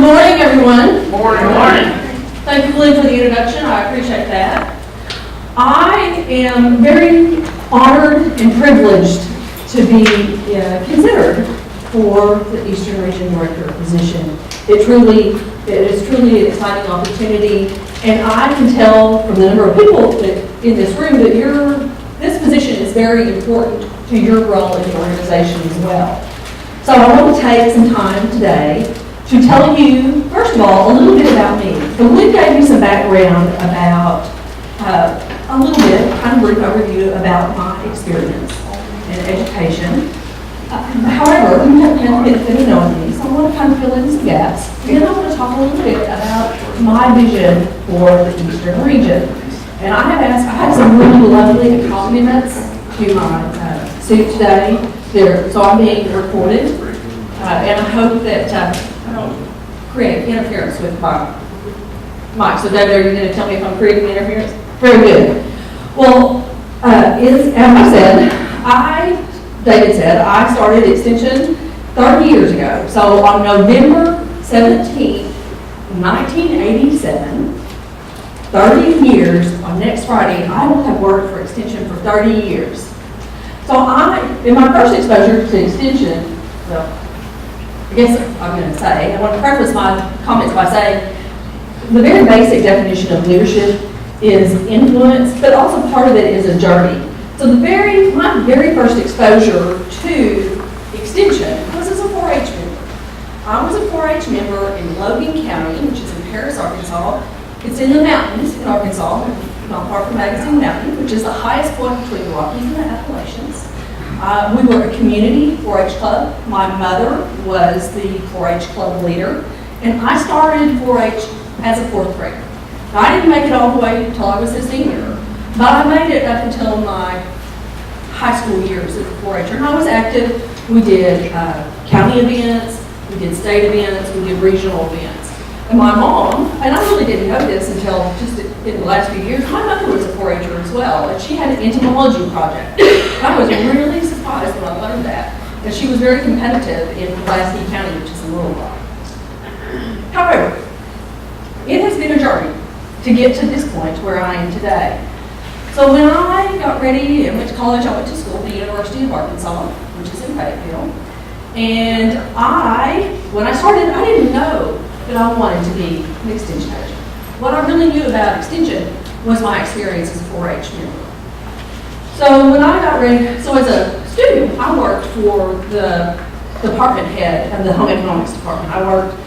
morning, everyone. Morning. Morning. Thank you, Lynn, for the introduction. I appreciate that. I am very honored and privileged to be considered for the Eastern Region Director position. It is truly an exciting opportunity, and I can tell from the number of people in this room that this position is very important to your role in the organization as well. So I want to take some time today to tell you, first of all, a little bit about me. So Lynn gave you some background about, a little bit, kind of brief overview about my experience in education. However, you haven't had the benefit of knowing me, so I want to kind of fill in some gaps. And then I want to talk a little bit about my vision for the Eastern region. And I had some really lovely accompaniments to my suit today. So I'm being recorded, and I hope that I don't create interference with my mic. So David, are you going to tell me if I'm creating interference? Very good. Well, as David said, I started Extension 30 years ago. So on November 17th, 1987, 30 years, on next Friday, I will have worked for Extension for 30 years. So in my first exposure to Extension, well, I guess I'm going to say, I want to preface my comments by saying the very basic definition of leadership is influence, but also part of it is a journey. So my very first exposure to Extension was as a 4-H member. I was a 4-H member in Logan County, which is in Paris, Arkansas. It's in the mountains in Arkansas, not far from Magazine Mountain, which is the highest point between the Rockies and the Appalachians. We were a community 4-H club. My mother was the 4-H club leader, and I started 4-H as a 4th grader. Now, I didn't make it all the way until I was a senior, but I made it up until my high school years as a 4-H'er. And I was active. We did county events, we did state events, we did regional events. And my mom, and I really didn't know this until just in the last few years, my mother was a 4-H'er as well, and she had an entomology project. I was really surprised when I learned that. And she was very competitive in Pulaski County, which is in Little Rock. However, it has been a journey to get to this point where I am today. So when I got ready and went to college, I went to school at the University of Arkansas, which is in Fayetteville. And when I started, I didn't know that I wanted to be an Extension agent. What I really knew about Extension was my experience as a 4-H member. So when I got ready, so as a student, I worked for the department head of the home economics department. I worked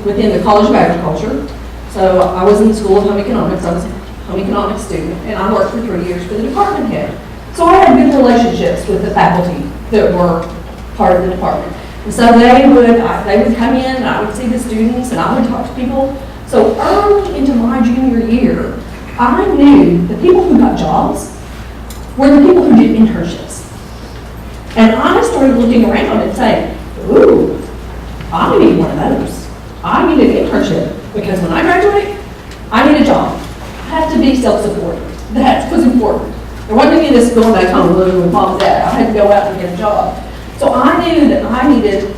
within the College of Agriculture. So I was in the School of Home Economics. I was a home economics student, and I worked for 3 years for the department head. So I had good relationships with the faculty that were part of the department. And so they would come in, and I would see the students, and I would talk to people. So early into my junior year, I knew the people who got jobs were the people who did internships. And I started looking around and saying, ooh, I need one of those. I need an internship, because when I graduate, I need a job. I have to be self-supporting. That was important. There wasn't any of this going back home living with mom and dad. I had to go out and get a job. So I knew that I needed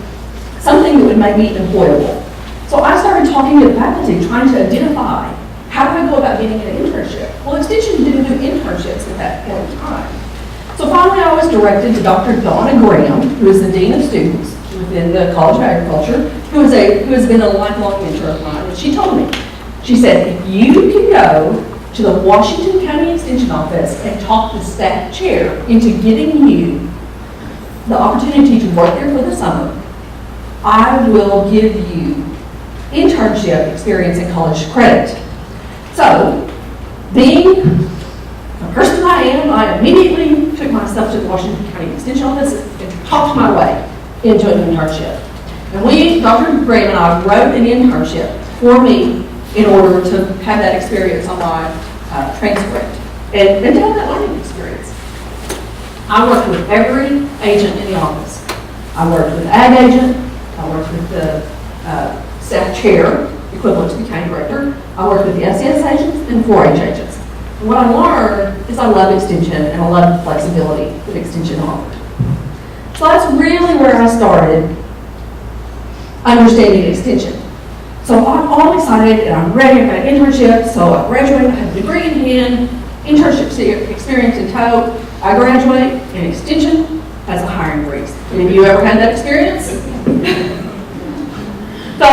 something that would make me employable. So I started talking to the faculty, trying to identify how do I go about getting an internship. Well, Extension didn't do internships at that point in time. So finally I was directed to Dr. Donna Graham, who is the Dean of Students within the College of Agriculture, who has been a lifelong mentor of mine. And she told me, she said, if you can go to the Washington County Extension Office and talk the staff chair into getting you the opportunity to work there for the summer, I will give you internship experience and college credit. So, being the person I am, I immediately took myself to the Washington County Extension Office and talked my way into an internship. And Dr. Graham and I wrote an internship for me in order to have that experience on my transcript and to have that learning experience. I worked with every agent in the office. I worked with the ag agent, I worked with the staff chair, equivalent to the county director. I worked with the SES agents and 4-H agents. And what I learned is I love Extension and I love the flexibility that Extension offered. So that's really where I started. understanding extension. So I'm all excited and I'm ready. I've got an internship, so I graduate, I have a degree in hand, internship experience in tow. I graduate and extension has a hiring freeze. Any of you ever had that experience? So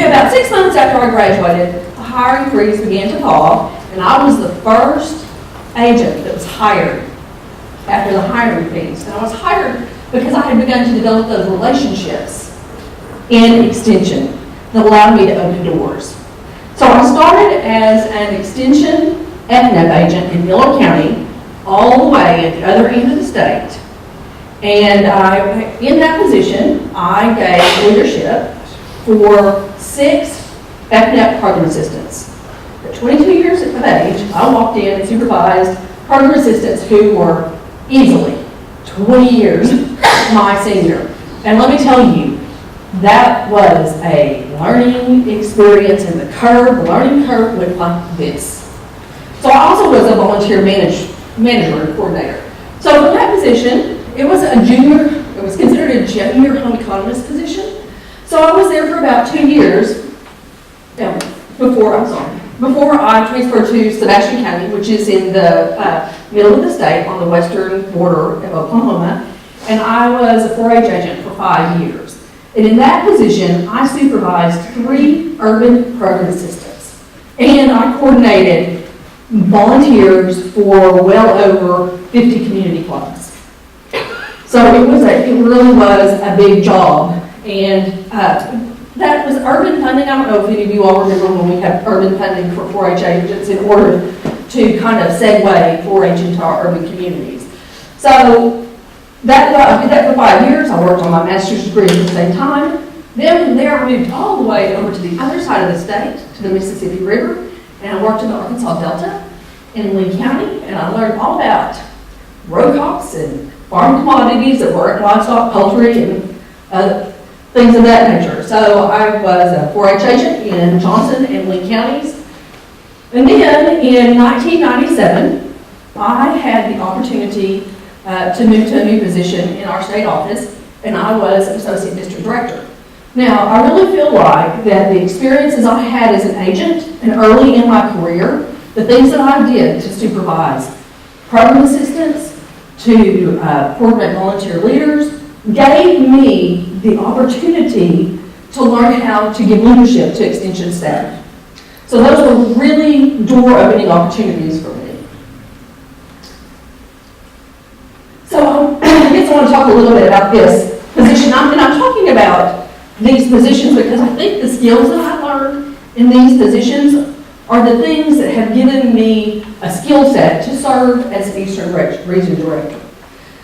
about 6 months after I graduated, the hiring freeze began to fall, and I was the first agent that was hired after the hiring freeze. And I was hired because I had begun to develop those relationships in extension that allowed me to open doors. So I started as an extension FNEP agent in Miller County, all the way at the other end of the state. And in that position, I gave leadership for 6 FNEP program assistants. At 22 years of age, I walked in and supervised program assistants who were easily 20 years my senior. And let me tell you, that was a learning experience, and the learning curve went like this. So I also was a volunteer manager and coordinator. So in that position, it was considered a junior home economist position. So I was there for about 2 years before I transferred to Sebastian County, which is in the middle of the state on the western border of Oklahoma. And I was a 4-H agent for 5 years. And in that position, I supervised 3 urban program assistants. And I coordinated volunteers for well over 50 community clubs. So it really was a big job. And that was urban funding. I don't know if any of you all remember when we had urban funding for 4-H agents in order to kind of segue 4-H into our urban communities. So I did that for 5 years. I worked on my master's degree at the same time. Then from there, I moved all the way over to the other side of the state, to the Mississippi River, and I worked in the Arkansas Delta in Lee County, and I learned all about row crops and farm commodities that weren't livestock, poultry, and things of that nature. So I was a 4-H agent in Johnson and Lee counties. And then in 1997, I had the opportunity to move to a new position in our state office, and I was Associate District Director. Now, I really feel like that the experiences I had as an agent and early in my career, the things that I did to supervise program assistants, to coordinate volunteer leaders, gave me the opportunity to learn how to give leadership to extension staff. So those were really door-opening opportunities for me. So I guess I want to talk a little bit about this position. I'm talking about these positions because I think the skills that I learned in these positions are the things that have given me a skill set to serve as an Eastern Region Director.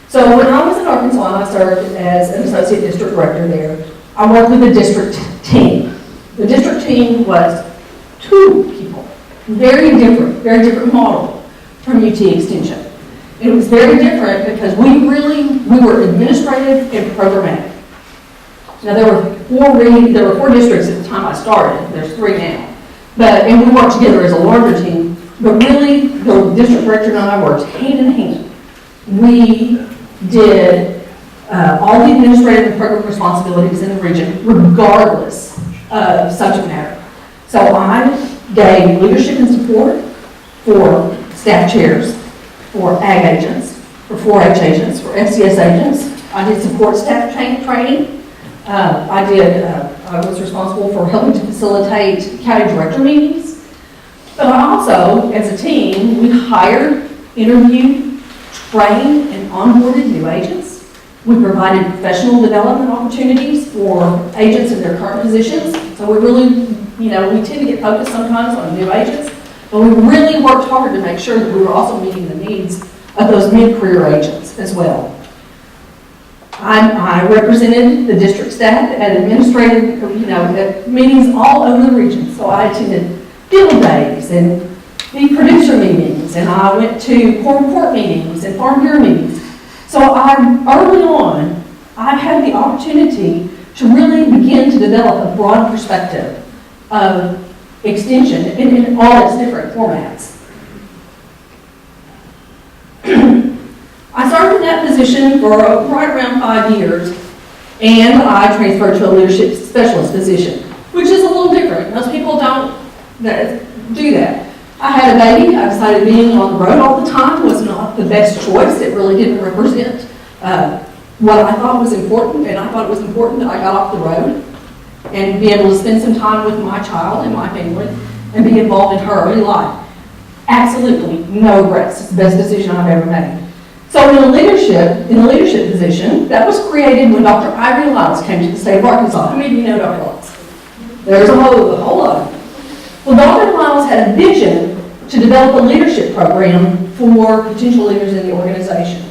So when I was in Arkansas, I served as an Associate District Director there. I worked with the district team. The district team was 2 people, very different model from UT Extension. It was very different because we were administrative and programmatic. Now there were 4 districts at the time I started. There's 3 now. And we worked together as a larger team, but really the district director and I worked hand in hand. We did all the administrative and program responsibilities in the region, regardless of subject matter. So I gave leadership and support for staff chairs, for ag agents, for 4-H agents, for FCS agents. I did support staff training. I was responsible for helping to facilitate county director meetings. But I also, as a team, we hired, interviewed, trained, and onboarded new agents. We provided professional development opportunities for agents in their current positions. So we really, we tend to get focused sometimes on new agents, but we really worked hard to make sure that we were also meeting the needs of those mid-career agents as well. I represented the district staff at administrative, at meetings all over the region. So I attended field days and the producer meetings, and I went to court meetings and farm bureau meetings. So early on, I've had the opportunity to really begin to develop a broad perspective of extension in all its different formats. I served in that position for right around 5 years, And I transferred to a leadership specialist position, which is a little different. Most people don't do that. I had a baby. I decided being on the road all the time was not the best choice. It really didn't represent what I thought was important, and I thought it was important that I got off the road and be able to spend some time with my child and my family and be involved in her early life. Absolutely no regrets. It's the best decision I've ever made. So in a leadership position, that was created when Dr. Ivory Lyles came to the state of Arkansas. How many of you know Dr. Lyles? There's a whole lot of them. Well, Dr. Lyles had a vision to develop a leadership program for potential leaders in the organization.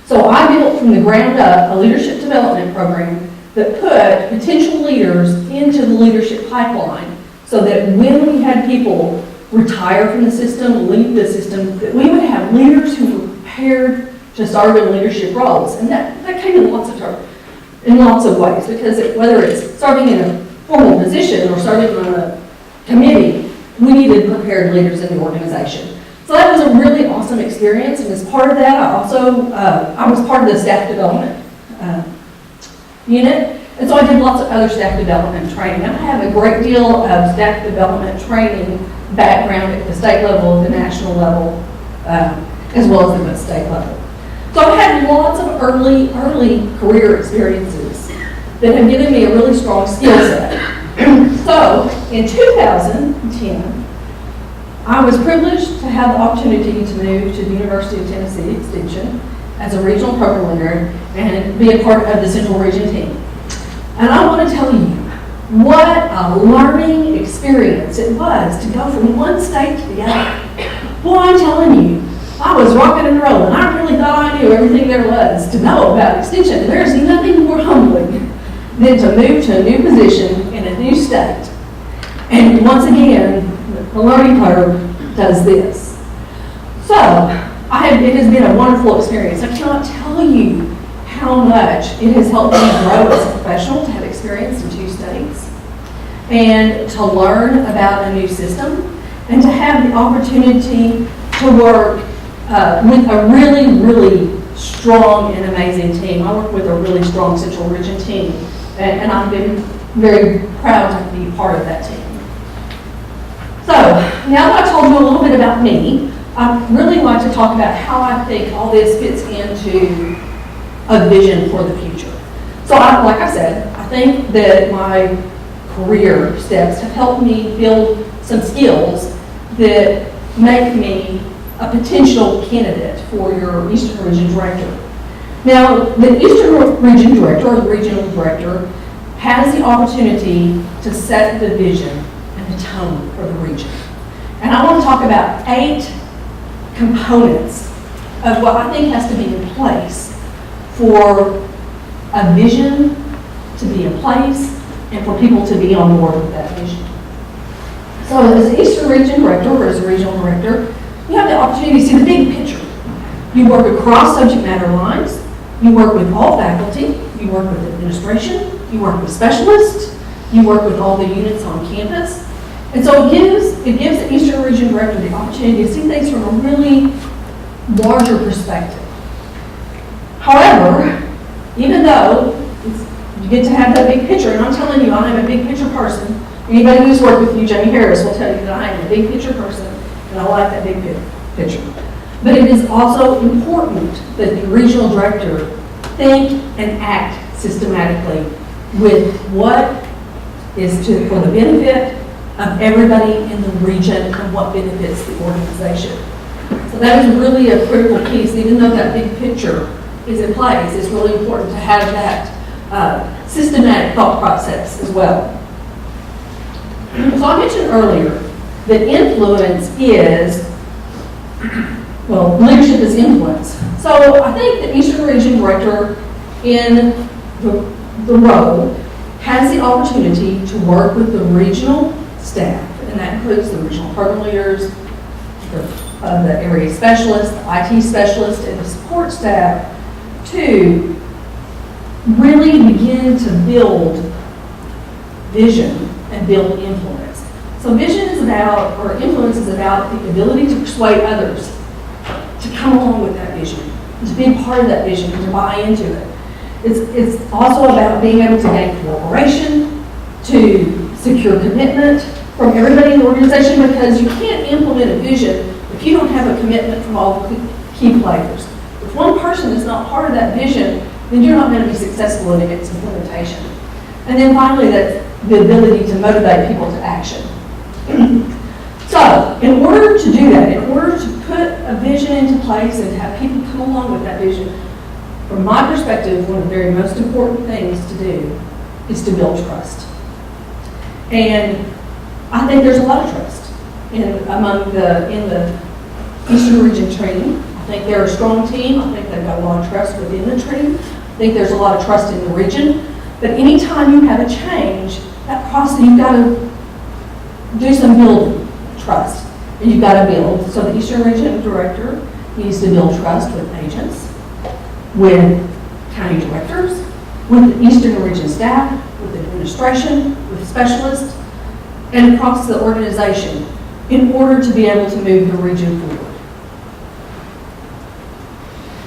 So I built from the ground up a leadership development program that put potential leaders into the leadership pipeline so that when we had people retire from the system, leave the system, that we would have leaders who were prepared to serve in leadership roles. And that came in lots of ways, because whether it's serving in a formal position or serving on a committee, we needed prepared leaders in the organization. So that was a really awesome experience, and as part of that, I was part of the staff development unit, and so I did lots of other staff development training. And I have a great deal of staff development training background at the state level, the national level, as well as at the state level. So I've had lots of early career experiences that have given me a really strong skill set. So in 2010, I was privileged to have the opportunity to move to the University of Tennessee Extension as a regional program leader and be a part of the Central Region team. And I want to tell you what a learning experience it was to go from one state to the other. Boy, I'm telling you, I was rocking and rolling. I really thought I knew everything there was to know about Extension. There's nothing more humbling than to move to a new position in a new state. And once again, the learning curve does this. So, it has been a wonderful experience. I cannot tell you how much it has helped me grow as a professional to have experience in 2 states and to learn about a new system and to have the opportunity to work with a really, really strong and amazing team. I work with a really strong Central Region team, and I've been very proud to be part of that team. So, now that I've told you a little bit about me, I'd really like to talk about how I think all this fits into a vision for the future. So, like I said, I think that my career steps have helped me build some skills that make me a potential candidate for your Eastern Region Director. Now, the Eastern Region Director, or the Regional Director, has the opportunity to set the vision and the tone for the region. And I want to talk about 8 components of what I think has to be in place for a vision to be in place and for people to be on board with that vision. So as the Eastern Region Director, or as a Regional Director, you have the opportunity to see the big picture. You work across subject matter lines, you work with all faculty, you work with administration, you work with specialists, you work with all the units on campus. And so it gives the Eastern Region Director the opportunity to see things from a really larger perspective. However, even though you get to have that big picture, and I'm telling you, I am a big picture person. Anybody who's worked with you, Jamie Harris, will tell you that I am a big picture person, and I like that big picture. But it is also important that the Regional Director think and act systematically with what is for the benefit of everybody in the region and what benefits the organization. So that is really a critical piece. Even though that big picture is in place, it's really important to have that systematic thought process as well. So I mentioned earlier that influence is, well, leadership is influence. So I think the Eastern Region Director in the role has the opportunity to work with the regional staff, and that includes the regional program leaders, the area specialists, the IT specialists, and the support staff to really begin to build vision and build influence. So vision is about, or influence is about the ability to persuade others to come along with that vision, to be a part of that vision, and to buy into it. It's also about being able to gain cooperation, to secure commitment from everybody in the organization, because you can't implement a vision if you don't have a commitment from all the key players. If one person is not part of that vision, then you're not going to be successful in its implementation. And then finally, that's the ability to motivate people to action. So, in order to do that, in order to put a vision into place and have people come along with that vision, from my perspective, one of the very most important things to do is to build trust. And I think there's a lot of trust in the Eastern Region team. I think they're a strong team. I think they've got a lot of trust within the team. I think there's a lot of trust in the region. But anytime you have a change, that process, you've got to do some building trust. And you've got to build. So the Eastern Region Director needs to build trust with agents, with county directors, with the Eastern Region staff, with administration, with specialists, and across the organization in order to be able to move the region forward.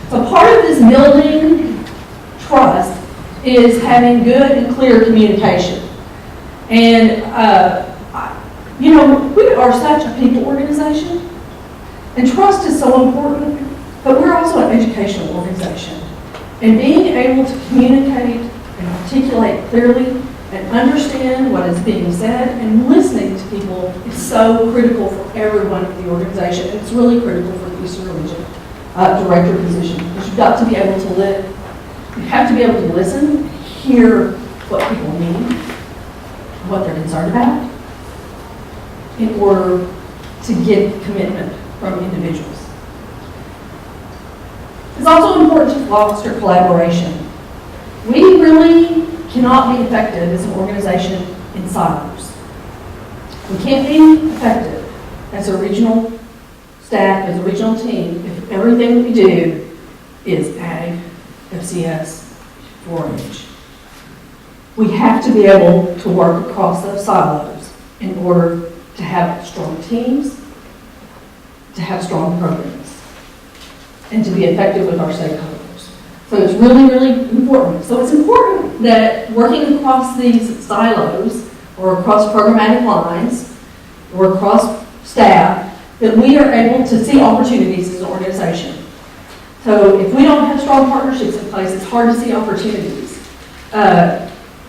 So part of this building trust is having good and clear communication. And, we are such a people organization, and trust is so important, but we're also an educational organization. And being able to communicate and articulate clearly and understand what is being said and listening to people is so critical for everyone in the organization. And it's really critical for the Eastern Region Director position, because you've got to be able to you have to be able to listen, hear what people need, what they're concerned about, in order to get commitment from individuals. It's also important to foster collaboration. We really cannot be effective as an organization in silos. We can't be effective as a regional staff, as a regional team, if everything we do is ag, FCS, 4-H. We have to be able to work across those silos in order to have strong teams, to have strong programs, and to be effective with our stakeholders. So it's really, really important. So it's important that working across these silos, or across programmatic lines, or across staff, that we are able to see opportunities as an organization. So if we don't have strong partnerships in place, it's hard to see opportunities.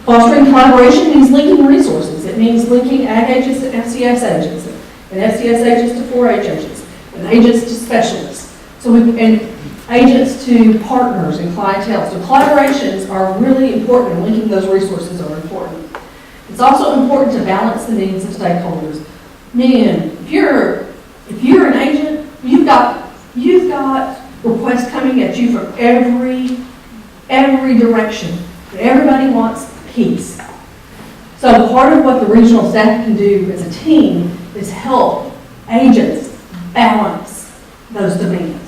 Fostering collaboration means linking resources. It means linking ag agents to FCS agents, and FCS agents to 4-H agents, and agents to specialists. And agents to partners and clientele. So collaborations are really important, and linking those resources are important. It's also important to balance the needs of stakeholders. Man, if you're an agent, you've got requests coming at you from every direction. Everybody wants peace. So part of what the regional staff can do as a team is help agents balance those demands.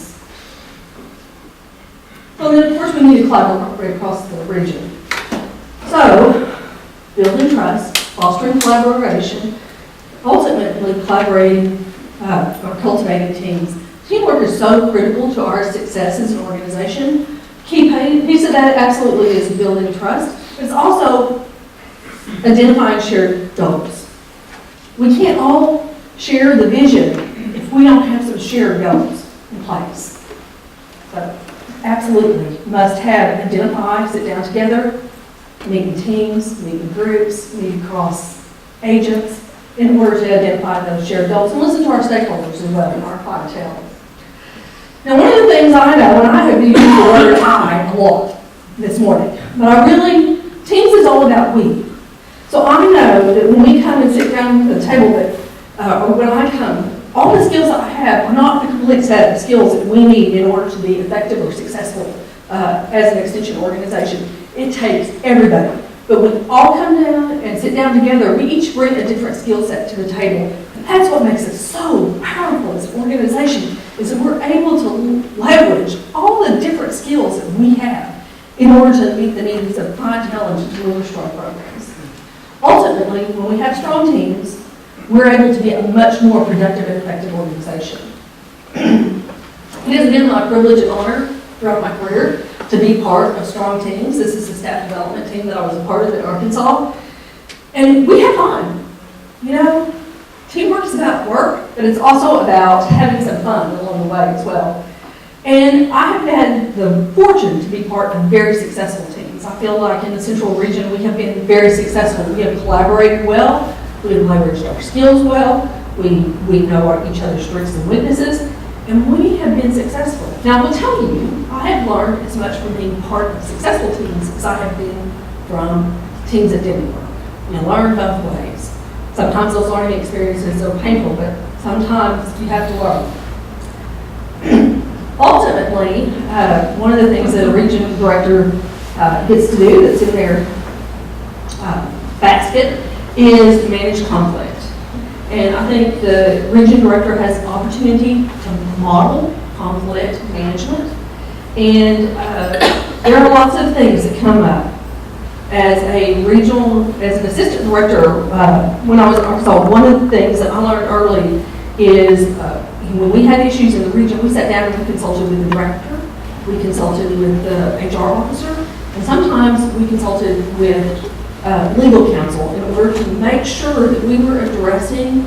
So then, of course, we need to collaborate across the region. So, building trust, fostering collaboration, ultimately collaborating or cultivating teams. Teamwork is so critical to our success as an organization. Key piece of that absolutely is building trust. It's also identifying shared goals. We can't all share the vision if we don't have some shared goals in place. So absolutely must have, identify, sit down together, meet in teams, meet in groups, meet across agents in order to identify those shared goals and listen to our stakeholders as well and our clientele. Now, one of the things I know, and I have used the word I a lot this morning, but teams is all about we. So I know that when we come and sit down at the table, or when I come, all the skills that I have are not the complete set of skills that we need in order to be effective or successful as an extension organization. It takes everybody. But when we all come down and sit down together, we each bring a different skill set to the table. And that's what makes us so powerful as an organization, is that we're able to leverage all the different skills that we have in order to meet the needs of clientele and to deliver strong programs. Ultimately, when we have strong teams, we're able to be a much more productive and effective organization. It has been my privilege and honor throughout my career to be part of strong teams. This is the staff development team that I was a part of in Arkansas. And we have fun. You know, teamwork is about work, but it's also about having some fun along the way as well. And I have had the fortune to be part of very successful teams. I feel like in the Central region, we have been very successful. We have collaborated well. We have leveraged our skills well. We know each other's strengths and weaknesses, and we have been successful. Now, I will tell you, I have learned as much from being part of successful teams as I have been from teams that didn't work. You learn both ways. Sometimes those learning experiences are painful, but sometimes you have to learn. Ultimately, one of the things that a region director gets to do that's in their basket is to manage conflict. And I think the region director has the opportunity to model conflict management. And there are lots of things that come up. As an assistant director, when I was in Arkansas, one of the things that I learned early is when we had issues in the region, we sat down and we consulted with the director, we consulted with the HR officer, and sometimes we consulted with legal counsel in order to make sure that we were addressing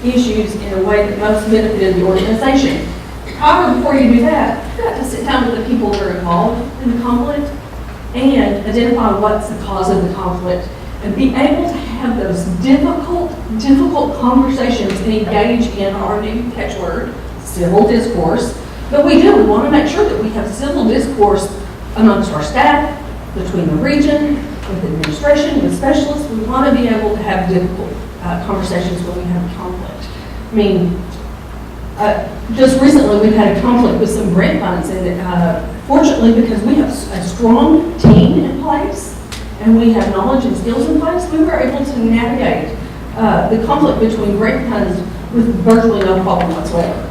issues in a way that most benefited the organization. However, before you do that, you've got to sit down with the people that are involved in the conflict and identify what's the cause of the conflict and be able to have those difficult conversations and engage in our new catchword, civil discourse. But we want to make sure that we have civil discourse amongst our staff, between the region, with administration, with specialists. We want to be able to have difficult conversations when we have conflict. I mean, just recently we've had a conflict with some grant funds, and fortunately, because we have a strong team in place and we have knowledge and skills in place, we were able to navigate the conflict between grant funds with virtually no problem whatsoever.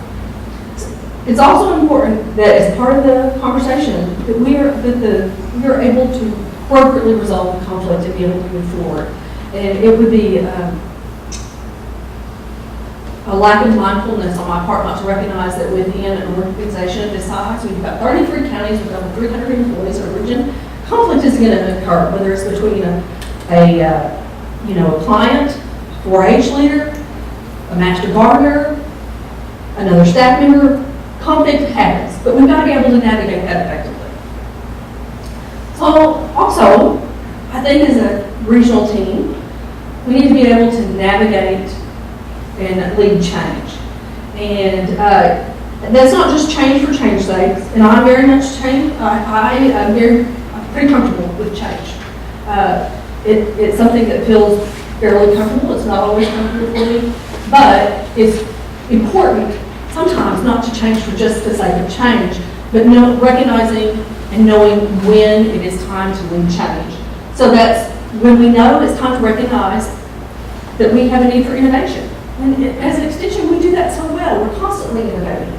It's also important that as part of the conversation that we are able to appropriately resolve the conflict and be able to move forward. And it would be a lack of mindfulness on my part not to recognize that within an organization this size, we've got 33 counties with over 300 employees or region, conflict is going to occur, whether it's between a client, 4-H leader, a master gardener, another staff member. Conflict happens, but we've got to be able to navigate that effectively. So also, I think as a regional team, we need to be able to navigate and lead change. And that's not just change for change's sake. And I'm very much change. I'm pretty comfortable with change. It's something that feels fairly comfortable. It's not always comfortable for me, but it's important sometimes not to change for just the sake of change, but recognizing and knowing when it is time to lead change. So that's when we know it's time to recognize that we have a need for innovation. And as an extension, we do that so well. We're constantly innovating.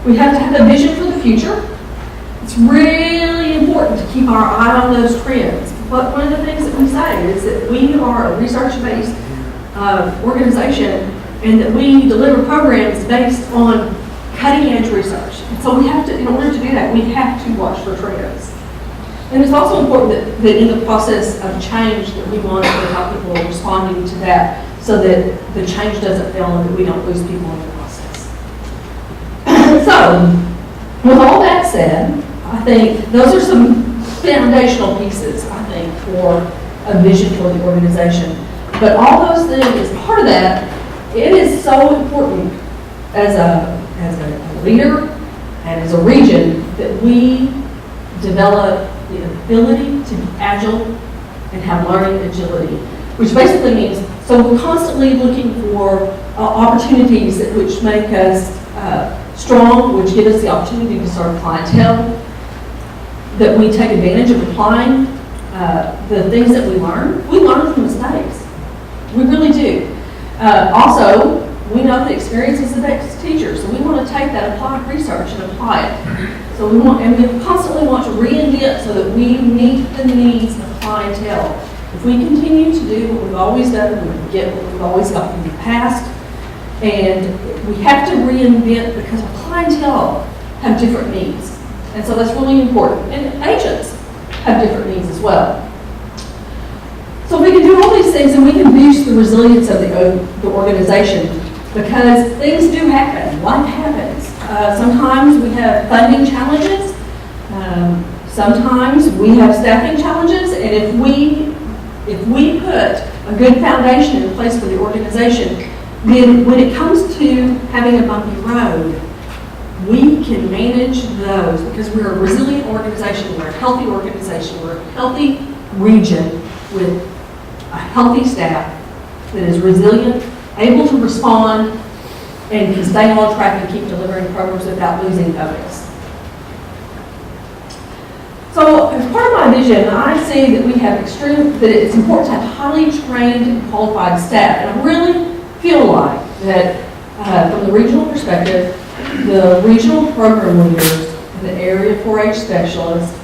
We have to have a vision for the future. It's really important to keep our eye on those trends. But one of the things that we say is that we are a research-based organization, and that we deliver programs based on cutting-edge research. And so we have to, in order to do that, we have to watch for trends. And it's also important that in the process of change that we monitor how people are responding to that so that the change doesn't fail and that we don't lose people in the process. So, with all that said, I think those are some foundational pieces, I think, for a vision for the organization. But all those things, as part of that, it is so important as a leader and as a region that we develop the ability to be agile and have learning agility, which basically means, so we're constantly looking for opportunities which make us strong, which give us the opportunity to serve clientele, that we take advantage of applying the things that we learn. We learn from mistakes. We really do. Also, we know that experience is the best teacher, so we want to take that applied research and apply it. So we constantly want to reinvent so that we meet the needs of clientele. If we continue to do what we've always done, we will get what we've always got from the past. And we have to reinvent because our clientele have different needs. And so that's really important. And agents have different needs as well. So we can do all these things and we can boost the resilience of the organization because things do happen. Life happens. Sometimes we have funding challenges. Sometimes we have staffing challenges. And if we put a good foundation in place for the organization, then when it comes to having a bumpy road, we can manage those because we're a resilient organization, we're a healthy organization, we're a healthy region with a healthy staff that is resilient, able to respond, and can stay on track and keep delivering programs without losing focus. So as part of my vision, I see that that it's important to have highly trained and qualified staff. And I really feel like that from the regional perspective, the regional program leaders and the area 4-H specialists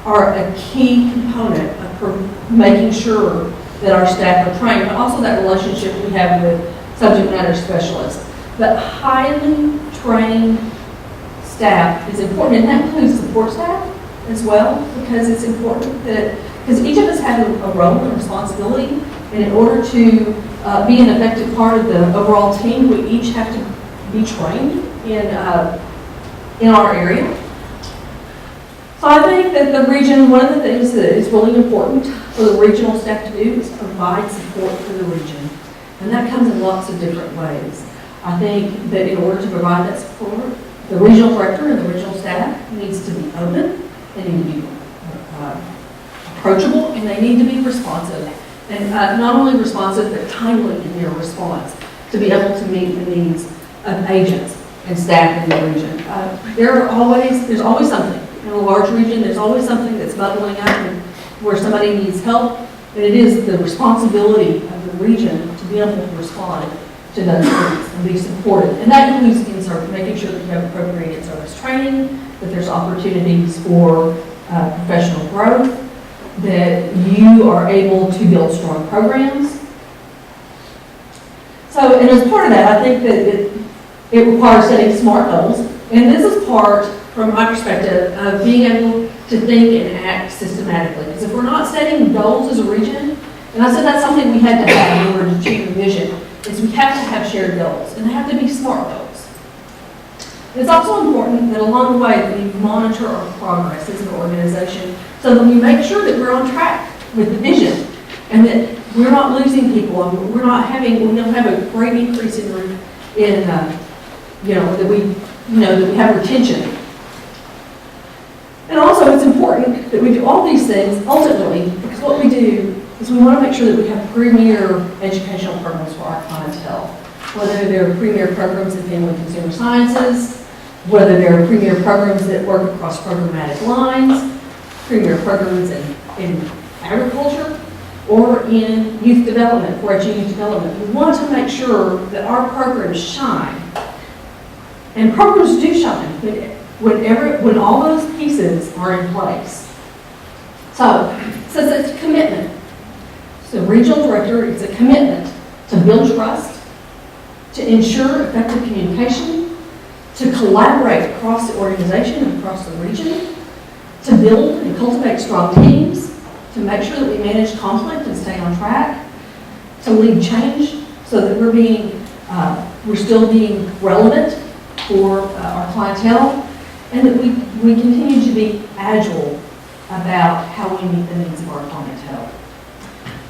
are a key component of making sure that our staff are trained, but also that relationship we have with subject matter specialists. But highly trained staff is important, and that includes support staff as well, because it's important because each of us have a role and responsibility, and in order to be an effective part of the overall team, we each have to be trained in our area. So I think that the region, one of the things that is really important for the regional staff to do is provide support for the region. And that comes in lots of different ways. I think that in order to provide that support, the regional director and the regional staff needs to be open, they need to be approachable, and they need to be responsive. And not only responsive, but timely in their response to be able to meet the needs of agents and staff in the region. There's always something. In a large region, there's always something that's bubbling up and where somebody needs help. And it is the responsibility of the region to be able to respond to those needs and be supported. And that includes making sure that you have appropriate in-service training, that there's opportunities for professional growth, that you are able to build strong programs. So, and as part of that, I think that it requires setting smart goals. And this is part, from my perspective, of being able to think and act systematically. Because if we're not setting goals as a region, and I said that's something we had to have in order to achieve the vision, is we have to have shared goals, and they have to be smart goals. It's also important that along the way that we monitor our progress as an organization so that we make sure that we're on track with the vision and that we're not losing people and we don't have a great increase that we have retention. And also it's important that we do all these things ultimately because what we do is we want to make sure that we have premier educational programs for our clientele, whether they're premier programs in family and consumer sciences, whether they're premier programs that work across programmatic lines, premier programs in agriculture, or in youth development, 4-H youth development. We want to make sure that our programs shine. And programs do shine when all those pieces are in place. So it's a commitment. So regional director, it's a commitment to build trust, to ensure effective communication, to collaborate across the organization and across the region, to build and cultivate strong teams, to make sure that we manage conflict and stay on track, to lead change so that we're still being relevant for our clientele, and that we continue to be agile about how we meet the needs of our clientele.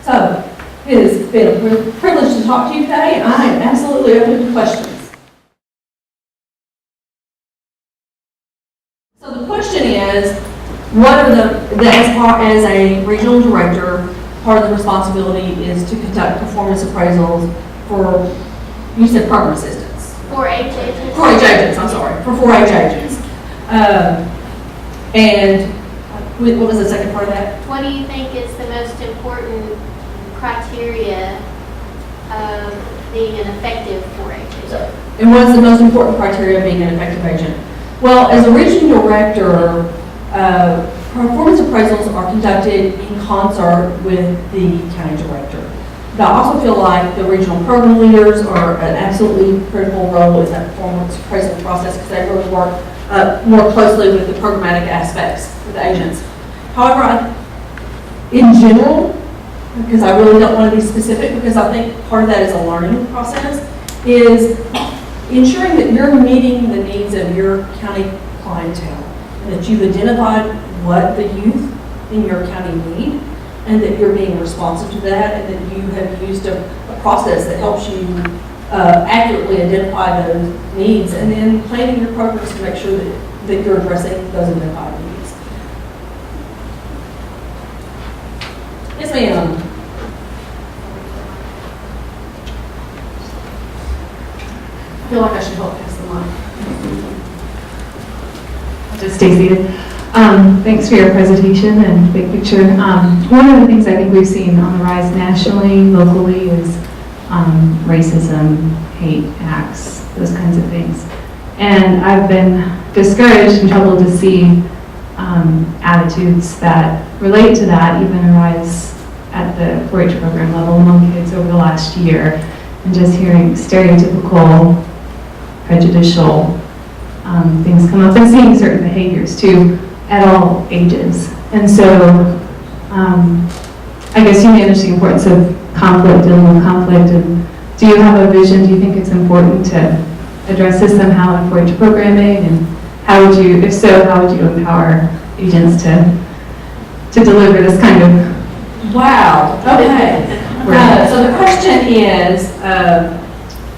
So it has been a privilege to talk to you today, and I am absolutely open to questions. So the question is, as a regional director, part of the responsibility is to conduct performance appraisals for, you said program assistants. 4-H agents. 4-H agents, I'm sorry, for 4-H agents. And what was the second part of that? What do you think is the most important criteria of being an effective 4-H agent? And what's the most important criteria of being an effective agent? Well, as a regional director, performance appraisals are conducted in concert with the county director. But I also feel like the regional program leaders are an absolutely critical role in that performance appraisal process because they really work more closely with the programmatic aspects of the agents. However, in general, because I really don't want to be specific, because I think part of that is a learning process, is ensuring that you're meeting the needs of your county clientele, and that you've identified what the youth in your county need, and that you're being responsive to that, and that you have used a process that helps you accurately identify those needs, and then planning your programs to make sure that you're addressing those identified needs. Yes, ma'am. I feel like I should help pass the mic. Just stay seated. Thanks for your presentation and big picture. One of the things I think we've seen on the rise nationally, locally, is racism, hate acts, those kinds of things. And I've been discouraged and troubled to see attitudes that relate to that even arise at the 4-H program level among kids over the last year, and just hearing stereotypical, prejudicial things come up, and seeing certain behaviors too at all ages. And so I guess you manage the importance of conflict, dealing with conflict, and do you have a vision? Do you think it's important to address this somehow in 4-H programming? And how would you, if so, how would you empower agents to deliver this kind of? Wow, okay. So the question is,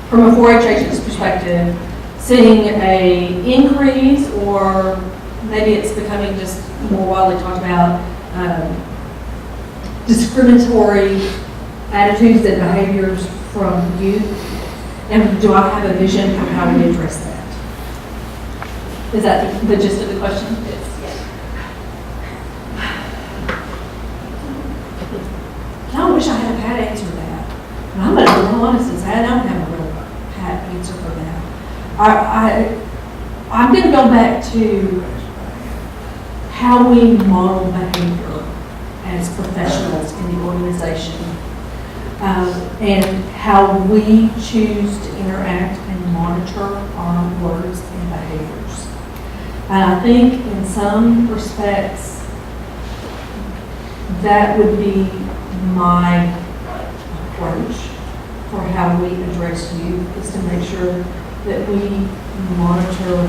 from a 4-H agent's perspective, seeing a increase, or maybe it's becoming just more widely talked about, discriminatory attitudes and behaviors from youth, and do I have a vision for how we address that? Is that the gist of the question? I wish I had a pat answer to that. And I'm going to be real honest and say I don't have a real pat answer for that. I'm going to go back to how we model behavior as professionals in the organization, and how we choose to interact and monitor our words and behaviors. And I think in some respects that would be my approach for how we address youth, is to make sure that we monitor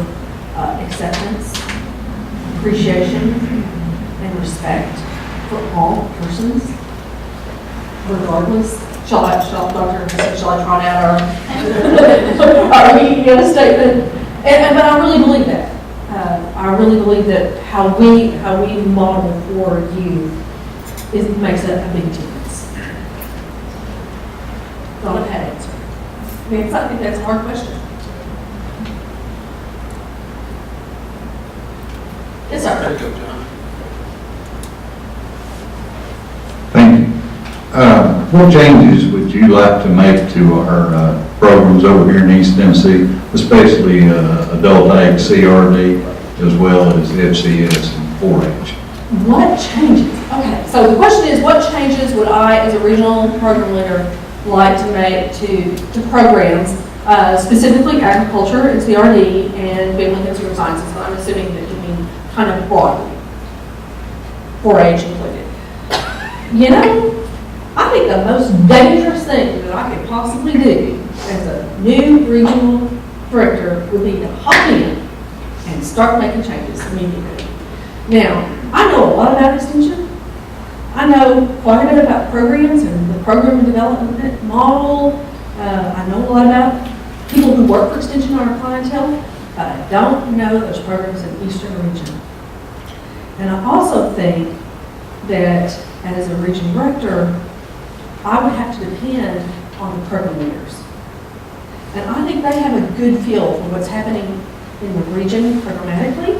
acceptance, appreciation, and respect for all persons, regardless. Shall I trot out our statement? But I really believe that. I really believe that how we model for youth makes a big difference. Not a pat answer. I mean, I think that's a hard question. Yes, sir. Thank you. What changes would you like to make to our programs over here in East Tennessee, especially adult ag, CRD, as well as FCS and 4-H? What changes? Okay, so the question is, what changes would I, as a regional program leader, like to make to programs, specifically agriculture and CRD and family and consumer sciences? But I'm assuming that you mean kind of broadly, 4-H included. You know, I think the most dangerous thing that I could possibly do as a new regional director would be to hop in and start making changes immediately. Now, I know a lot about extension. I know quite a bit about programs and the program development model. I know a lot about people who work for extension on our clientele, but I don't know those programs in the Eastern region. And I also think that as a region director, I would have to depend on the program leaders. And I think they have a good feel for what's happening in the region programmatically.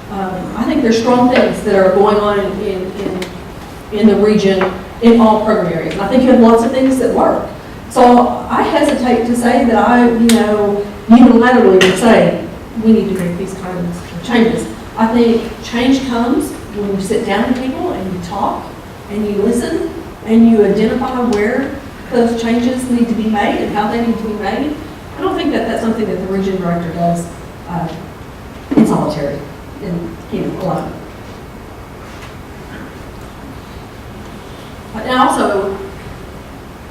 I think there's strong things that are going on in the region in all program areas. And I think you have lots of things that work. So I hesitate to say that I, unilaterally would say we need to make these kinds of changes. I think change comes when you sit down with people and you talk and you listen and you identify where those changes need to be made and how they need to be made. I don't think that that's something that the region director does in solitary and, alone. And also,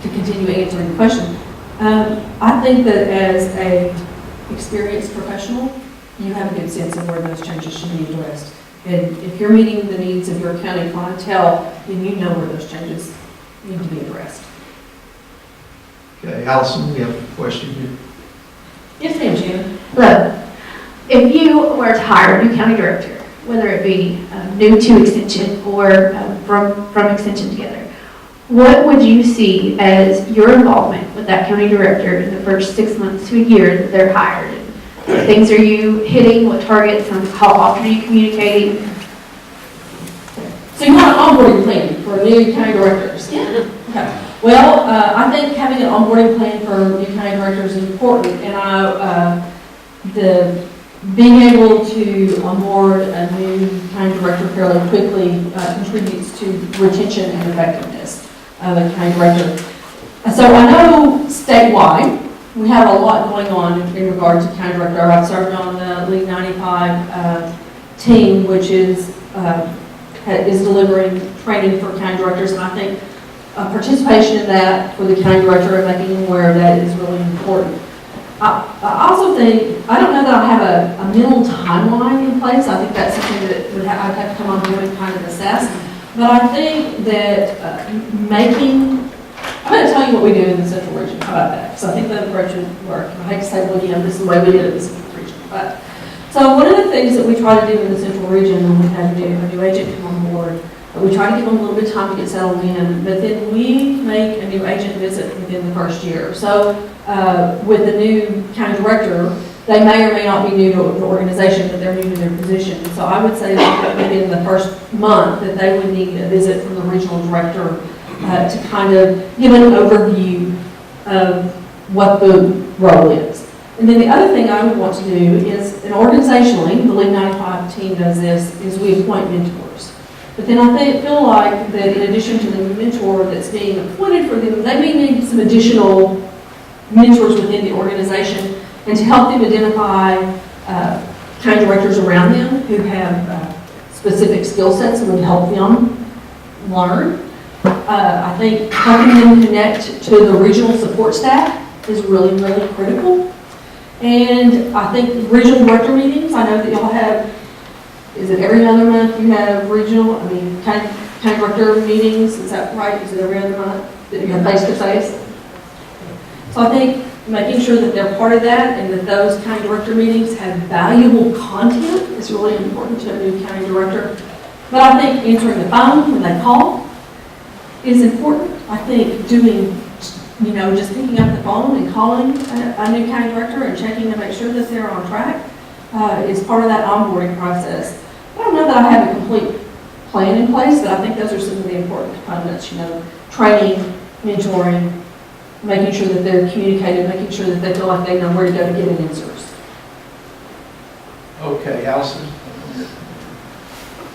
to continue answering the question, I think that as a experienced professional, you have a good sense of where those changes should be addressed. And if you're meeting the needs of your county clientele, then you know where those changes need to be addressed. Okay, Allison, you have a question here? Yes, ma'am, Shannon. Hello. If you were to hire a new county director, whether it be new to Extension or from Extension together, what would you see as your involvement with that county director in the first 6 months to a year that they're hired? What things are you hitting? What targets? How often are you communicating? So you want an onboarding plan for new county directors? Yeah. Okay. Well, I think having an onboarding plan for new county directors is important, and being able to onboard a new county director fairly quickly contributes to retention and effectiveness of a county director. So I know statewide, we have a lot going on in regard to county director. I've served on the League 95 team, which is delivering training for county directors, and I think participation in that for the county director and making them aware of that is really important. I also think, I don't know that I have a mental timeline in place. I think that's something that I'd have to come on board and kind of assess. But I think that I'm going to tell you what we do in the central region. How about that? So I think that approach would work. I hate to say, well, this is the way we did it in the central region. But so one of the things that we try to do in the central region when we have a new agent come on board, we try to give them a little bit of time to get settled in, but then we make a new agent visit within the first year. So with the new county director, they may or may not be new to the organization, but they're new to their position. So I would say that within the first month that they would need a visit from the regional director to kind of give an overview of what the role is. And then the other thing I would want to do is, and organizationally, the League 95 team does this, is we appoint mentors. But then I feel like that in addition to the mentor that's being appointed for them, they may need some additional mentors within the organization, and to help them identify county directors around them who have specific skill sets that would help them learn. I think helping them connect to the regional support staff is really, really critical. And I think regional director meetings, I know that y'all have, is it every other month you have regional, county director meetings, is that right? Is it every other month that you have face-to-face? So I think making sure that they're part of that and that those county director meetings have valuable content is really important to a new county director. But I think answering the phone when they call is important. I think doing, just picking up the phone and calling a new county director and checking to make sure that they're on track is part of that onboarding process. I don't know that I have a complete plan in place, but I think those are some of the important components, training, mentoring, making sure that they're communicated, making sure that they feel like they know where to go to get answers. Okay, Allison.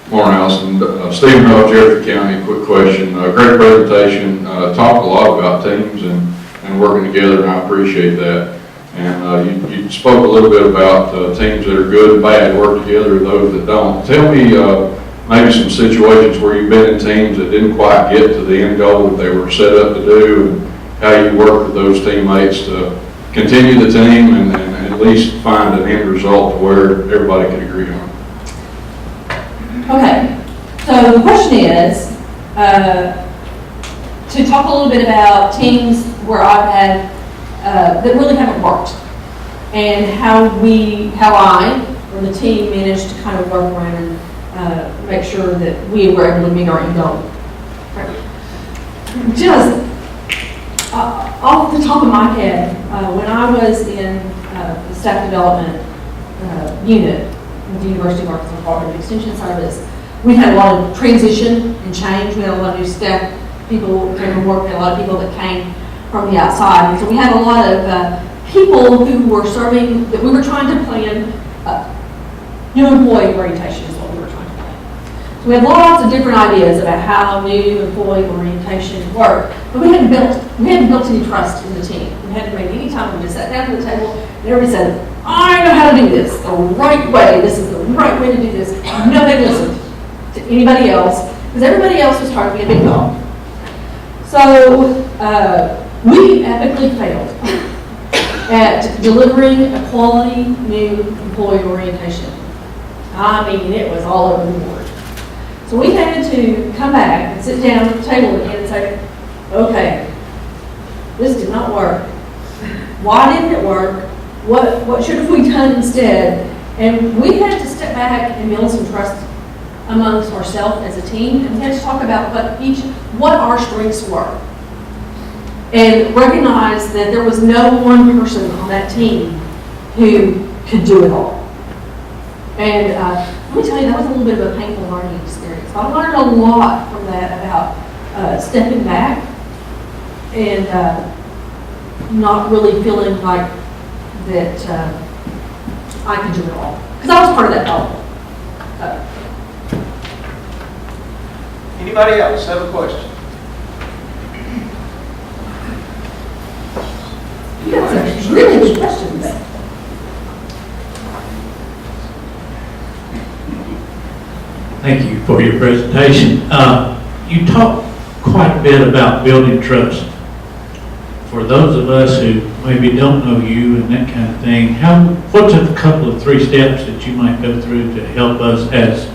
Morning, Allison. Stephen Hull, Jefferson County. Quick question. Great presentation. Talked a lot about teams and working together, and I appreciate that. And you spoke a little bit about teams that are good and bad, work together, and those that don't. Tell me maybe some situations where you've been in teams that didn't quite get to the end goal that they were set up to do, and how you work with those teammates to continue the team and at least find an end result to where everybody can agree on. Okay, so the question is to talk a little bit about teams where I've had that really haven't worked, and how I or the team managed to kind of work around and make sure that we were able to meet our end goal. Just off the top of my head, when I was in the staff development unit with the University of Arkansas Department of Extension Service, we had a lot of transition and change. We had a lot of new staff people who came from work, we had a lot of people that came from the outside. And so we had a lot of people who were serving, that we were trying to plan new employee orientation is what we were trying to plan. So we had lots of different ideas about how new employee orientation worked, but we hadn't built any trust in the team. We hadn't made any time. We just sat down at the table and everybody said, I know how to do this the right way. This is the right way to do this. Nobody listened to anybody else because everybody else was trying to be a big dog. So we epically failed at delivering a quality new employee orientation. I mean, it was all over the board. So we had to come back and sit down at the table again and say, okay, this did not work. Why didn't it work? What should have we done instead? And we had to step back and build some trust amongst ourselves as a team, and we had to talk about what our strengths were. And recognize that there was no one person on that team who could do it all. And let me tell you, that was a little bit of a painful learning experience. I learned a lot from that about stepping back and not really feeling like that I could do it all. Because I was part of that problem. Anybody else have a question? You got some really good questions. Thank you for your presentation. You talked quite a bit about building trust. For those of us who maybe don't know you and that kind of thing, what's a couple of 3 steps that you might go through to help us as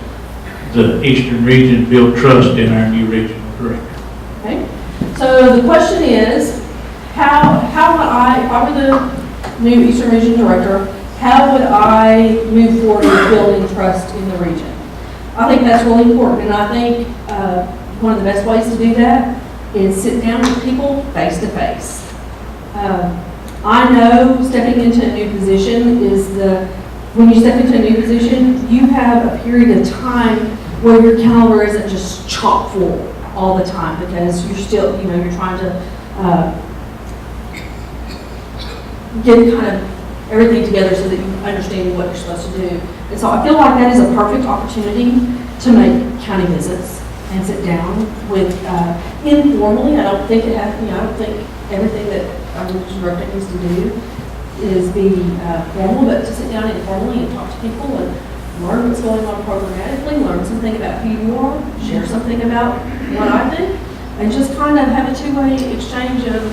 the Eastern region build trust in our new regional director? Okay. So the question is, how would I, if I were the new Eastern Region Director, how would I move forward with building trust in the region? I think that's really important, and I think one of the best ways to do that is sit down with people face to face. I know stepping into a new position when you step into a new position, you have a period of time where your calendar isn't just chock full all the time because you're still, you're trying to get kind of everything together so that you understand what you're supposed to do. And so I feel like that is a perfect opportunity to make county visits and sit down with informally. I don't think I don't think everything that our regional director needs to do is be formal, but to sit down informally and talk to people and learn what's going on programmatically, learn something about who you are, share something about what I do, and just kind of have a two-way exchange of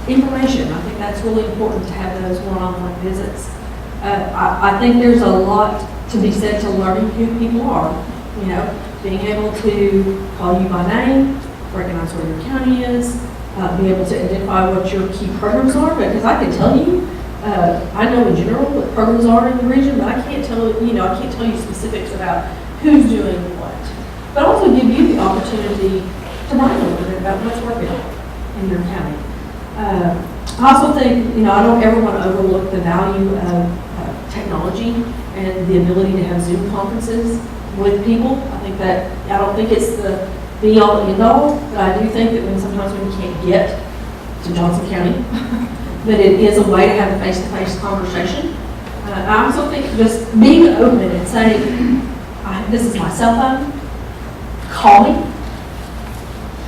information. I think that's really important to have those one-on-one visits. I think there's a lot to be said to learning who people are. Being able to call you by name, recognize where your county is, be able to identify what your key programs are, because I can tell you, I know in general what programs are in the region, but I can't tell you specifics about who's doing what. But also give you the opportunity to write a little bit about what's working in your county. I also think, I don't ever want to overlook the value of technology and the ability to have Zoom conferences with people. I don't think it's the be-all, end-all, but I do think that sometimes when you can't get to Johnson County, that it is a way to have a face-to-face conversation. I also think just being open and saying, this is my cell phone, call me,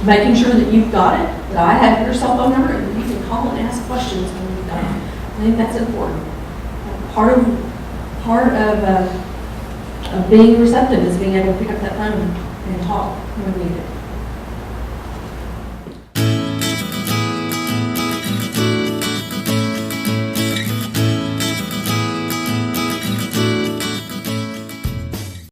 making sure that you've got it, that I have your cell phone number, and you can call and ask questions when you've done it. I think that's important. Part of being receptive is being able to pick up that phone and talk when needed.